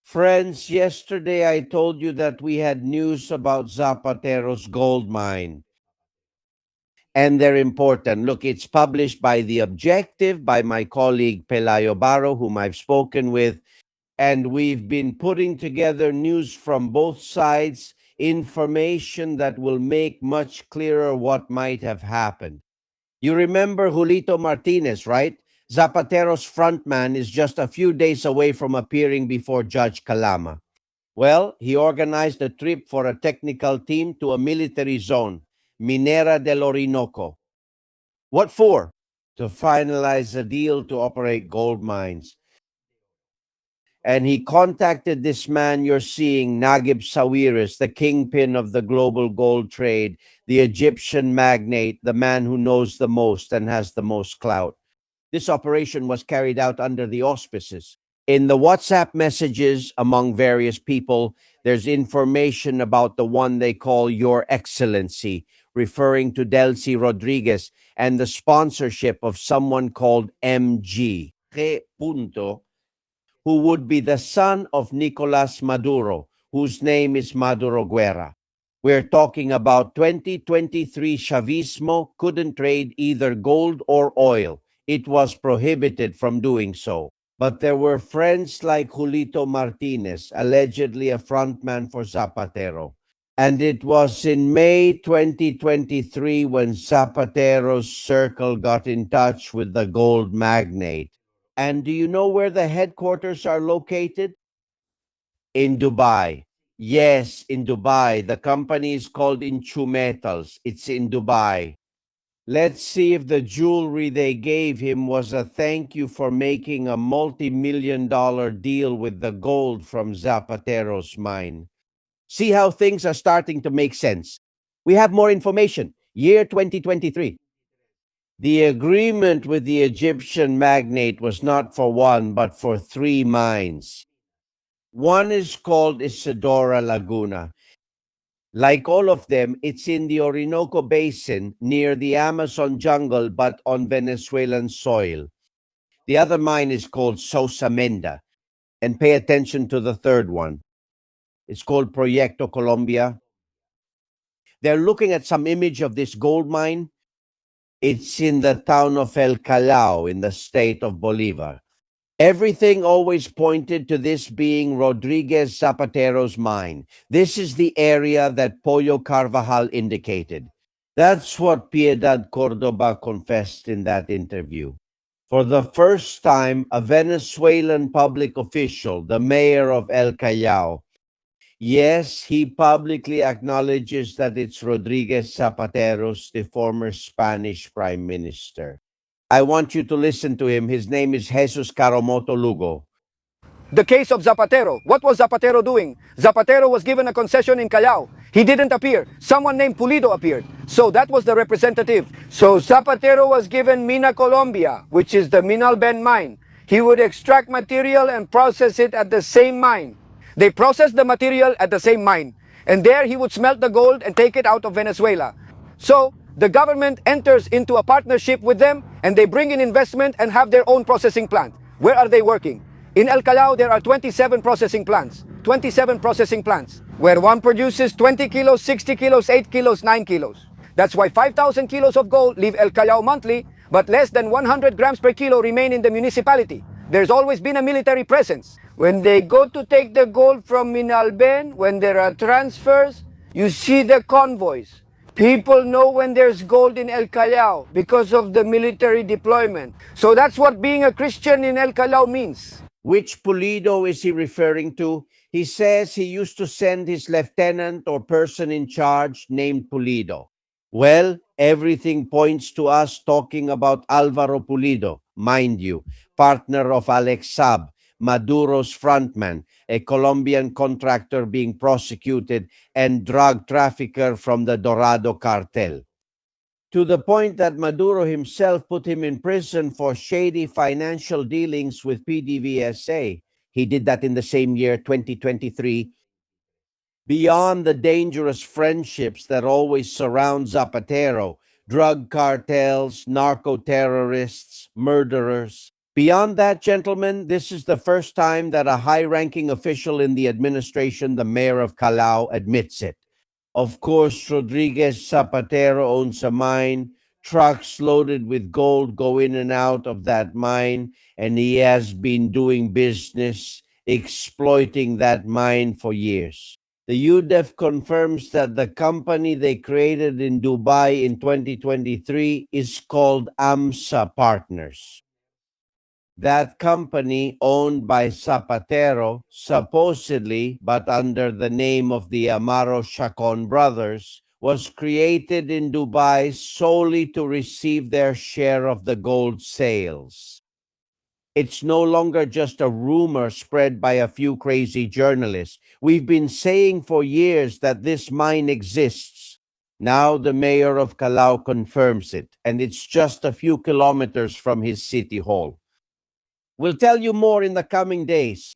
Friends, yesterday I told you that we had news about Zapatero's gold mine, and they're important. Look, it's published by The Objective, by my colleague Pelayo Barro, whom I've spoken with, and we've been putting together news from both sides, information that will make much clearer what might have happened. You remember Julito Martínez, right? Zapatero's frontman is just a few days away from appearing before Judge Calama. Well, he organized a trip for a technical team to a military zone, Minera del Orinoco. What for? To finalize a deal to operate gold mines. And he contacted this man you're seeing, Naguib Sawiris, the kingpin of the global gold trade, the Egyptian magnate, the man who knows the most and has the most clout. This operation was carried out under the auspices. In the WhatsApp messages among various people, there's information about the one they call Your Excellency, referring to Delcy Rodriguez, and the sponsorship of someone called MG, who would be the son of Nicolas Maduro, whose name is Maduro Guerra. We're talking about 2023 Chavismo couldn't trade either gold or oil. It was prohibited from doing so. But there were friends like Julito Martínez, allegedly a frontman for Zapatero. And it was in May 2023 when Zapatero's circle got in touch with the gold magnate. And do you know where the headquarters are located? In Dubai. Yes, in Dubai. The company is called Inchu Metals. It's in Dubai. Let's see if the jewelry they gave him was a thank you for making a multi-million-dollar deal with the gold from Zapatero's mine. See how things are starting to make sense. We have more information. Year 2023. The agreement with the Egyptian magnate was not for one, but for 3 mines. One is called Isidora Laguna. Like all of them, it's in the Orinoco Basin near the Amazon jungle, but on Venezuelan soil. The other mine is called Sosa Menda. And pay attention to the third one. It's called Proyecto Colombia. They're looking at some image of this gold mine. It's in the town of El Callao in the state of Bolivar. Everything always pointed to this being Rodriguez Zapatero's mine. This is the area that Pollo Carvajal indicated. That's what Piedad Cordoba confessed in that interview. For the first time, a Venezuelan public official, the mayor of El Callao, yes, he publicly acknowledges that it's Rodriguez Zapatero's, the former Spanish prime minister. I want you to listen to him. His name is Jesus Caramoto Lugo. The case of Zapatero. What was Zapatero doing? Zapatero was given a concession in Callao. He didn't appear. Someone named Pulido appeared. So that was the representative. So Zapatero was given Mina Colombia, which is the Minalben mine. He would extract material and process it at the same mine. They processed the material at the same mine. And there he would smelt the gold and take it out of Venezuela. So the government enters into a partnership with them and they bring in investment and have their own processing plant. Where are they working? In El Callao, there are 27 processing plants. 27 processing plants, where one produces 20 kilos, 60 kilos, 8 kilos, 9 kilos. That's why 5,000 kilos of gold leave El Callao monthly, but less than 100 grams per kilo remain in the municipality. There's always been a military presence. When they go to take the gold from Minalben, when there are transfers, you see the convoys. People know when there's gold in El Callao because of the military deployment. So that's what being a Christian in El Callao means. Which Pulido is he referring to? He says he used to send his lieutenant or person in charge named Pulido. Well, everything points to us talking about Alvaro Pulido, mind you, partner of Alex Saab, Maduro's frontman, a Colombian contractor being prosecuted, and drug trafficker from the Dorado cartel. To the point that Maduro himself put him in prison for shady financial dealings with PDVSA. He did that in the same year, 2023. Beyond the dangerous friendships that always surround Zapatero, drug cartels, narco-terrorists, murderers, Beyond that, gentlemen, this is the first time that a high-ranking official in the administration, the mayor of Callao, admits it. Of course, Rodriguez Zapatero owns a mine. Trucks loaded with gold go in and out of that mine, and he has been doing business exploiting that mine for years. The UDEF confirms that the company they created in Dubai in 2023 is called AMSA Partners. That company, owned by Zapatero, supposedly, but under the name of the Amaro Chacon brothers, was created in Dubai solely to receive their share of the gold sales. It's no longer just a rumor spread by a few crazy journalists. We've been saying for years that this mine exists. Now the mayor of Callao confirms it, and it's just a few kilometers from his city hall. We'll tell you more in the coming days.